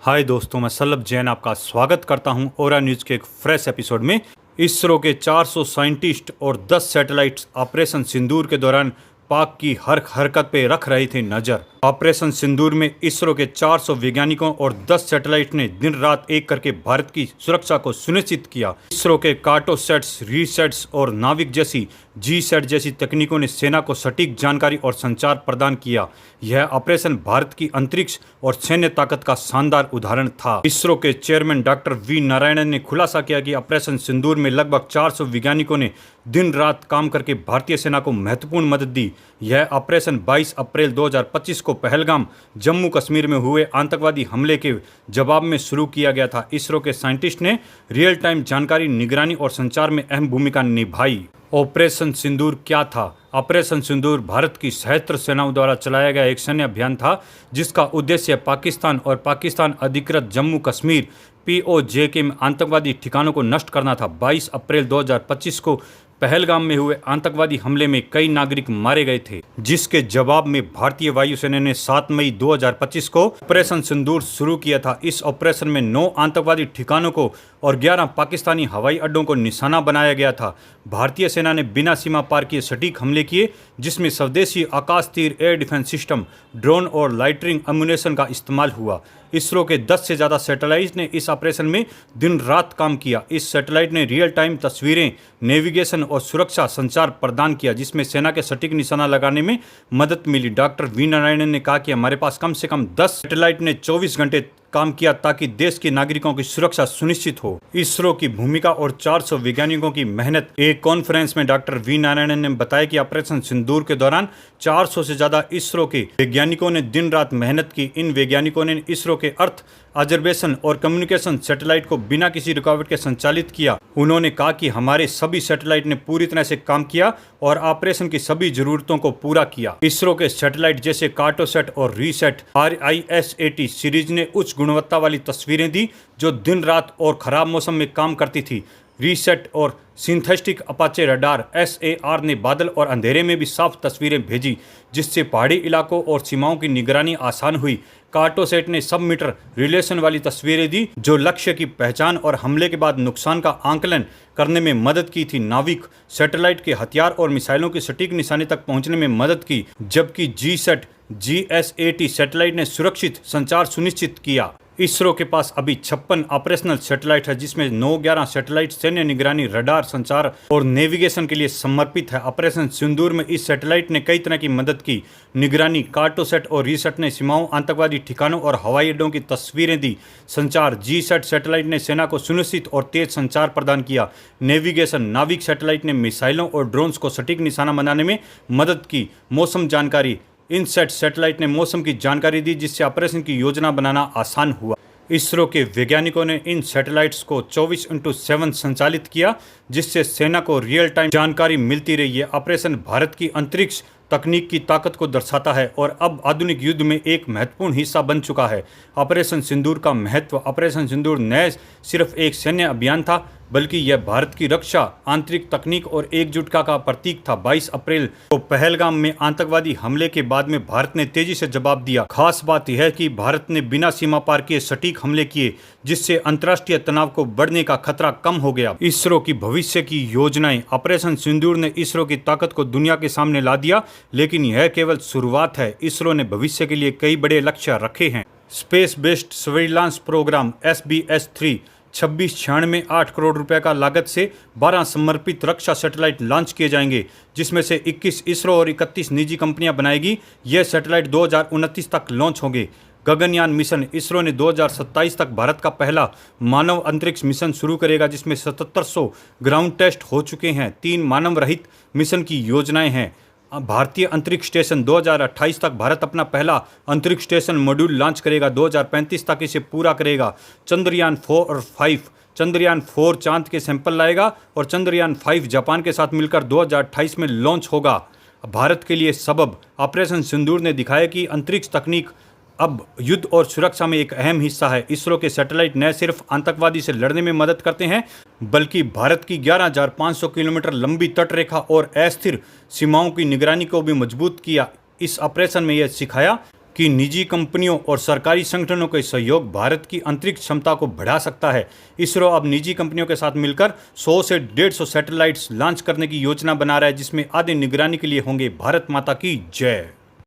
हाय दोस्तों, मैं सल्लभ जैन आपका स्वागत करता हूं ओरा न्यूज़ के एक फ्रेश एपिसोड में। इसरो के 400 साइंटिस्ट और 10 सैटेलाइट्स ऑपरेशन सिंदूर के दौरान पाक की हर हरकत पे रख रहे थे नज़र। ऑपरेशन सिंदूर में इसरो के 400 वैज्ञानिकों और 10 सैटेलाइट ने दिन रात एक करके भारत की सुरक्षा को सुनिश्चित किया। इसरो के कार्टोसैट्स, रीसैट्स और नाविक जैसी जीसैट जैसी तकनीकों ने सेना को सटीक जानकारी और संचार प्रदान किया। यह ऑपरेशन भारत की अंतरिक्ष और सैन्य ताकत का शानदार उदाहरण था। इसरो के चेयरमैन डॉक्टर वी नारायणन ने खुलासा किया कि ऑपरेशन सिंदूर में लगभग 400 वैज्ञानिकों ने दिन रात काम करके भारतीय सेना को महत्वपूर्ण मदद दी। यह ऑपरेशन 22 अप्रैल 2025 को पहलगाम, जम्मू कश्मीर में हुए आतंकवादी हमले के जवाब में शुरू किया गया था। इसरो के साइंटिस्ट ने रियल टाइम जानकारी, निगरानी और संचार में अहम भूमिका निभाई। ऑपरेशन सिंदूर क्या था? ऑपरेशन सिंदूर भारत की सशस्त्र सेनाओं द्वारा चलाया गया एक सैन्य अभियान था जिसका उद्देश्य पाकिस्तान और पाकिस्तान अधिकृत जम्मू कश्मीर POJ के आतंकवादी ठिकानों को नष्ट करना था। 22 अप्रैल 2025 को पहलगाम में हुए आतंकवादी हमले में कई नागरिक मारे गए थे, जिसके जवाब में भारतीय वायुसेना ने 7 मई 2025 को ऑपरेशन सिंदूर शुरू किया था। इस ऑपरेशन में 9 आतंकवादी ठिकानों को और 11 पाकिस्तानी हवाई अड्डों को निशाना बनाया गया था। भारतीय सेना ने बिना सीमा पार किए सटीक हमले किए, जिसमें स्वदेशी आकाश तीर, एयर डिफेंस सिस्टम, ड्रोन और लाइटरिंग एम्यूनेशन का इस्तेमाल हुआ। इसरो के 10 से ज़्यादा सैटेलाइट ने इस ऑपरेशन में दिन रात काम किया। इस सैटेलाइट ने रियल टाइम तस्वीरें, नेविगेशन और सुरक्षा संचार प्रदान किया, जिसमें सेना के सटीक निशाना लगाने में मदद मिली। डॉक्टर वी नारायणन ने कहा कि हमारे पास कम से कम 10 सैटेलाइट ने 24 घंटे काम किया ताकि देश के नागरिकों की सुरक्षा सुनिश्चित हो। इसरो की भूमिका और 400 वैज्ञानिकों की मेहनत। एक कॉन्फ्रेंस में डॉक्टर वी नारायणन ने बताया कि ऑपरेशन सिंदूर के दौरान 400 से ज्यादा इसरो के वैज्ञानिकों ने दिन रात मेहनत की। इन वैज्ञानिकों ने इसरो के अर्थ ऑब्जर्वेशन और कम्युनिकेशन सैटेलाइट को बिना किसी रुकावट के संचालित किया। उन्होंने कहा कि हमारे सभी सैटेलाइट ने पूरी तरह से काम किया और ऑपरेशन की सभी जरूरतों को पूरा किया। इसरो के सैटेलाइट जैसे कार्टोसैट और रीसैट RISAT सीरीज ने उच्च गुणवत्ता वाली तस्वीरें दी, जो दिन रात और खराब मौसम में काम करती थी। रीसेट और सिंथेटिक अपाचे रडार SAR ने बादल और अंधेरे में भी साफ तस्वीरें भेजी, जिससे पहाड़ी इलाकों और सीमाओं की निगरानी आसान हुई। कार्टोसैट ने सब मीटर रिलेशन वाली तस्वीरें दी, जो लक्ष्य की पहचान और हमले के बाद नुकसान का आंकलन करने में मदद की थी। नाविक सैटेलाइट के हथियार और मिसाइलों की सटीक निशाने तक पहुंचने में मदद की, जबकि जीसैट GSAT सैटेलाइट ने सुरक्षित संचार सुनिश्चित किया। इसरो के पास अभी 56 ऑपरेशनल सैटेलाइट है, जिसमें 9-11 सैटेलाइट सैन्य निगरानी, रडार, संचार और नेविगेशन के लिए समर्पित है। ऑपरेशन सिंदूर में इस सैटेलाइट ने कई तरह की मदद की। निगरानी, कार्टोसैट और रीसैट ने सीमाओं, आतंकवादी ठिकानों और हवाई अड्डों की तस्वीरें दी। संचार, जीसैट सैटेलाइट ने सेना को सुनिश्चित और तेज संचार प्रदान किया। नेविगेशन, नाविक सैटेलाइट ने मिसाइलों और ड्रोन्स को सटीक निशाना बनाने में मदद की। मौसम जानकारी, इनसैट सैटेलाइट ने मौसम की जानकारी दी, जिससे ऑपरेशन की योजना बनाना आसान हुआ। इसरो के वैज्ञानिकों ने इन सैटेलाइट्स को 24/7 संचालित किया, जिससे सेना को रियल टाइम जानकारी मिलती रही है। ऑपरेशन भारत की अंतरिक्ष तकनीक की ताकत को दर्शाता है और अब आधुनिक युद्ध में एक महत्वपूर्ण हिस्सा बन चुका है। ऑपरेशन सिंदूर का महत्व। ऑपरेशन सिंदूर न सिर्फ एक सैन्य अभियान था, बल्कि यह भारत की रक्षा, आंतरिक तकनीक और एकजुटता का प्रतीक था। 22 अप्रैल को पहलगाम में आतंकवादी हमले के बाद में भारत ने तेजी से जवाब दिया। खास बात यह है कि भारत ने बिना सीमा पार किए सटीक हमले किए, जिससे अंतर्राष्ट्रीय तनाव को बढ़ने का खतरा कम हो गया। इसरो की भविष्य की योजनाएं। ऑपरेशन सिंदूर ने इसरो की ताकत को दुनिया के सामने ला दिया, लेकिन यह केवल शुरुआत है। इसरो ने भविष्य के लिए कई बड़े लक्ष्य रखे हैं। Space based surveillance programme SBS-3 2696 में 8 करोड़ रुपए का लागत से 12 समर्पित रक्षा सैटेलाइट लॉन्च किए जाएंगे, जिसमें से 21 इसरो और 31 निजी कंपनियां बनाएगी। यह सैटेलाइट 2029 तक लॉन्च होंगे। गगनयान मिशन। इसरो ने 2027 तक भारत का पहला मानव अंतरिक्ष मिशन शुरू करेगा, जिसमें 7700 ग्राउंड टेस्ट हो चुके हैं। 3 मानव रहित मिशन की योजनाएं हैं। भारतीय अंतरिक्ष स्टेशन 2028 तक भारत अपना पहला अंतरिक्ष स्टेशन मॉड्यूल लॉन्च करेगा। 2035 तक इसे पूरा करेगा। चंद्रयान 4 और 5। चंद्रयान 4 चांद के सैंपल लाएगा और चंद्रयान 5 जापान के साथ मिलकर 2028 में लॉन्च होगा। भारत के लिए सबब। ऑपरेशन सिंदूर ने दिखाया कि अंतरिक्ष तकनीक अब युद्ध और सुरक्षा में एक अहम हिस्सा है। इसरो के सैटेलाइट न सिर्फ आतंकवादी से लड़ने में मदद करते हैं, बल्कि भारत की 11,500 किलोमीटर लंबी तटरेखा और अस्थिर सीमाओं की निगरानी को भी मजबूत किया। इस ऑपरेशन में यह सिखाया कि निजी कंपनियों और सरकारी संगठनों के सहयोग भारत की अंतरिक्ष क्षमता को बढ़ा सकता है। इसरो अब निजी कंपनियों के साथ मिलकर 100 से 150 सैटेलाइट्स लॉन्च करने की योजना बना रहा है, जिसमें आधे निगरानी के लिए होंगे। भारत माता की जय।